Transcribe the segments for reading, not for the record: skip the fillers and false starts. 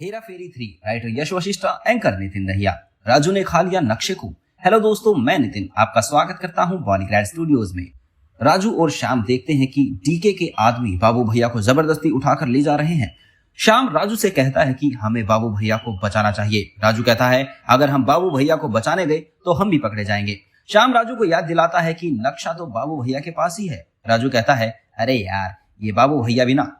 हेरा फेरी 3 writer यश Vashishtha, anchor Nitin Dahiya. Raju ने खा लिया नक्शे को। हेलो दोस्तों, मैं नितिन आपका स्वागत करता हूं बॉलीग्रैड स्टूडियोज में। राजू और श्याम देखते हैं कि डीके के आदमी बाबू भैया को जबरदस्ती उठाकर ले जा रहे हैं। श्याम राजू से कहता है कि हमें बाबू भैया को बचाना चाहिए। राजू कहता है अगर हम बाबू भैया को बचाने गए तो हम भी पकड़े जाएंगे। श्याम राजू को याद दिलाता है कि नक्शा तो बाबू भैया के पास ही है। राजू कहता है अरे यार ये बाबू भैया भी ना।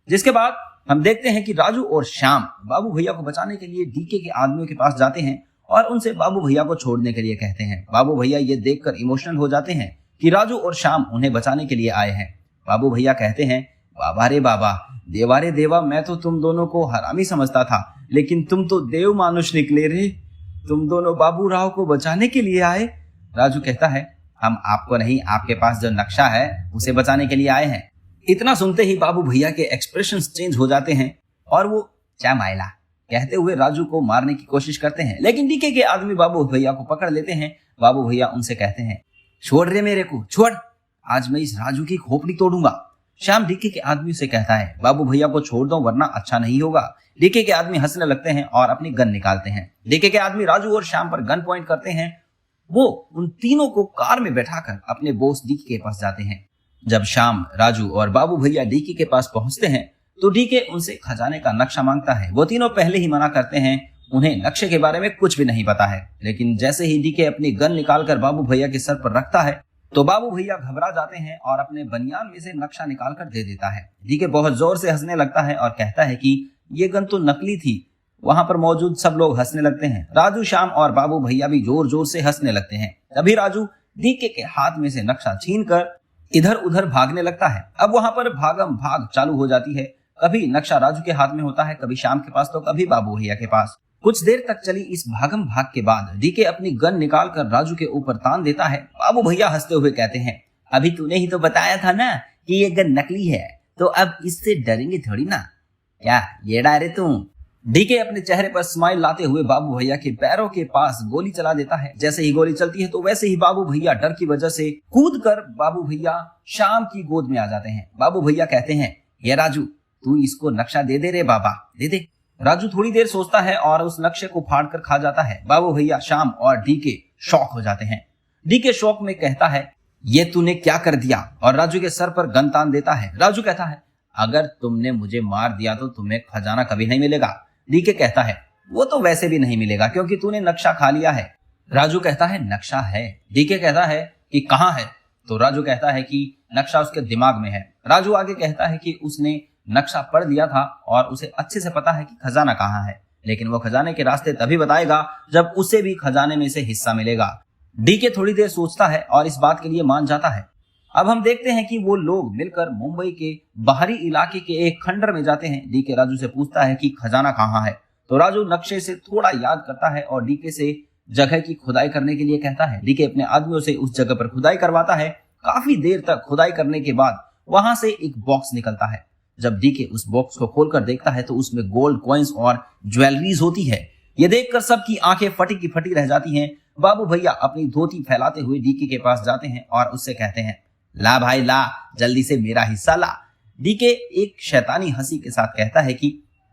जिसके बाद हम देखते हैं कि राजू और श्याम बाबू भैया को बचाने के लिए डीके के आदमियों के पास जाते हैं और उनसे बाबू भैया को छोड़ने के लिए कहते हैं। बाबू भैया ये देखकर इमोशनल हो जाते हैं कि राजू और श्याम उन्हें बचाने के लिए आए हैं। बाबू भैया कहते हैं बाबा रे बाबा, देवा रे देवा, मैं तो तुम दोनों को हरामी समझता था, लेकिन तुम तो देव मानुष निकले रे। तुम दोनों बाबू राव को बचाने के लिए आए। राजू कहता है हम आपको नहीं, आपके पास जो नक्शा है उसे बचाने के लिए आए हैं। इतना सुनते ही बाबू भैया के एक्सप्रेशंस चेंज हो जाते हैं और वो क्या मायला कहते हुए राजू को मारने की कोशिश करते हैं, लेकिन डीके के आदमी बाबू भैया को पकड़ लेते हैं। बाबू भैया उनसे कहते हैं छोड़ रे मेरे को, छोड़, आज मैं इस राजू की खोपड़ी तोड़ूंगा। श्याम डीके के आदमी से कहता है बाबू भैया को छोड़ दो वरना अच्छा नहीं होगा। डीके के आदमी हंसने लगते हैं और अपनी गन निकालते हैं। डीके के आदमी राजू और श्याम पर गन पॉइंट करते हैं। वो उन तीनों को कार में बैठाकर अपने बॉस डीके के पास जाते हैं। जब श्याम, राजू और बाबू भैया डीके के पास पहुंचते हैं तो डीके उनसे खजाने का नक्शा मांगता है। वो तीनों पहले ही मना करते हैं, उन्हें नक्शे के बारे में कुछ भी नहीं पता है। लेकिन जैसे ही डीके अपनी गन निकालकर बाबू भैया के सर पर रखता है तो बाबू भैया घबरा जाते हैं और अपने बनियान में से नक्शा निकालकर दे देता है। डीके बहुत जोर से हंसने लगता है और कहता है कि ये गन तो नकली थी। वहां पर मौजूद सब लोग हंसने लगते हैं। राजू, श्याम और बाबू भैया भी जोर जोर से हंसने लगते हैं। तभी राजू डीके के हाथ में से नक्शा छीनकर इधर उधर भागने लगता है। अब वहां पर भागम भाग चालू हो जाती है। कभी नक्शा राजू के हाथ में होता है, कभी श्याम के पास तो कभी बाबू भैया के पास। कुछ देर तक चली इस भागम भाग के बाद डीके अपनी गन निकालकर राजू के ऊपर तान देता है। बाबू भैया हंसते हुए कहते हैं अभी तूने ही तो बताया था ना कि ये गन नकली है, तो अब इससे डरेंगे थोड़ी ना। क्या ये डरे तुम? डीके अपने चेहरे पर स्माइल लाते हुए बाबू भैया के पैरों के पास गोली चला देता है। जैसे ही गोली चलती है तो वैसे ही बाबू भैया डर की वजह से कूदकर बाबू भैया श्याम की गोद में आ जाते हैं। बाबू भैया कहते हैं ये राजू, तू इसको नक्शा दे दे रे बाबा, दे दे। राजू थोड़ी देर सोचता है और उस नक्शे को फाड़ कर खा जाता है। बाबू भैया, श्याम और डीके शॉक हो जाते हैं। डीके शॉक में कहता है ये तूने क्या कर दिया, और राजू के सर पर गन तान देता है। राजू कहता है अगर तुमने मुझे मार दिया तो तुम्हें खजाना कभी नहीं मिलेगा। डीके कहता है वो तो वैसे भी नहीं मिलेगा क्योंकि तूने नक्शा खा लिया है। राजू कहता है नक्शा है। डीके कहता है कि कहां है? तो राजू कहता है कि नक्शा उसके दिमाग में है। राजू आगे कहता है कि उसने नक्शा पढ़ लिया था और उसे अच्छे से पता है कि खजाना कहां है, लेकिन वो खजाने के रास्ते तभी बताएगा जब उसे भी खजाने में से हिस्सा मिलेगा। डीके थोड़ी देर सोचता है और इस बात के लिए मान जाता है। अब हम देखते हैं कि वो लोग मिलकर मुंबई के बाहरी इलाके के एक खंडर में जाते हैं। डीके राजू से पूछता है कि खजाना कहाँ है, तो राजू नक्शे से थोड़ा याद करता है और डीके से जगह की खुदाई करने के लिए कहता है। डीके अपने आदमियों से उस जगह पर खुदाई करवाता है। काफी देर तक खुदाई करने के बाद वहां से एक बॉक्स निकलता है। जब डीके उस बॉक्स को खोलकर देखता है तो उसमें गोल्ड कॉइन्स और ज्वेलरीज होती है। ये देखकर सबकी आंखें फटी की फटी रह जाती हैं। बाबू भैया अपनी धोती फैलाते हुए डीके के पास जाते हैं और उससे कहते हैं ला भाई ला, जल्दी से मेरा हिस्सा ला। डीके एक शैतानी हंसी के साथ कहता है कि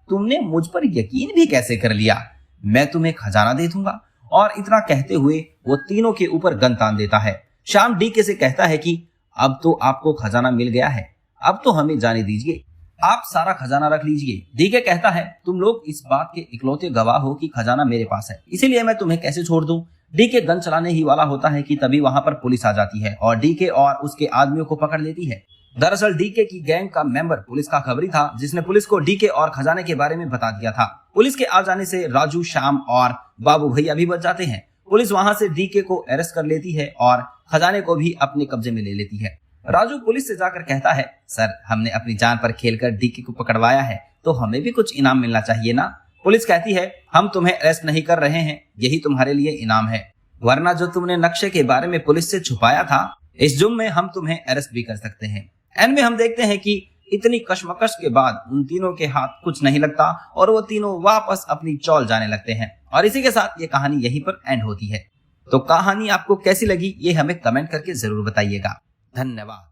तुमने मुझ पर यकीन भी कैसे कर लिया, मैं तुम्हें खजाना दे दूंगा। और इतना कहते हुए वो तीनों के ऊपर गन तान देता है। श्याम डीके से कहता है कि अब तो आपको खजाना मिल गया है, अब तो हमें जाने दीजिए, आप सारा खजाना रख लीजिए। डीके कहता है तुम लोग इस बात के इकलौते गवाह हो कि खजाना मेरे पास है, इसीलिए मैं तुम्हें कैसे छोड़ दूं। डीके गन चलाने ही वाला होता है कि तभी वहां पर पुलिस आ जाती है और डीके और उसके आदमियों को पकड़ लेती है। दरअसल डीके की गैंग का मेंबर पुलिस का खबरी था, जिसने पुलिस को डीके और खजाने के बारे में बता दिया था। पुलिस के आ जाने से राजू, श्याम और बाबू भैया भी बच जाते हैं। पुलिस वहां से डीके को अरेस्ट कर लेती है और खजाने को भी अपने कब्जे में ले लेती है। राजू पुलिस से जाकर कहता है सर, हमने अपनी जान पर खेलकर डीके को पकड़वाया है, तो हमें भी कुछ इनाम मिलना चाहिए ना। पुलिस कहती है हम तुम्हें अरेस्ट नहीं कर रहे हैं, यही तुम्हारे लिए इनाम है, वरना जो तुमने नक्शे के बारे में पुलिस से छुपाया था, इस जुर्म में हम तुम्हें अरेस्ट भी कर सकते हैं। एंड में हम देखते हैं कि इतनी कशमकश के बाद उन तीनों के हाथ कुछ नहीं लगता और वो तीनों वापस अपनी चौल जाने लगते हैं। और इसी के साथ ये कहानी यहीं पर एंड होती है। तो कहानी आपको कैसी लगी ये हमें कमेंट करके जरूर बताइएगा। धन्यवाद।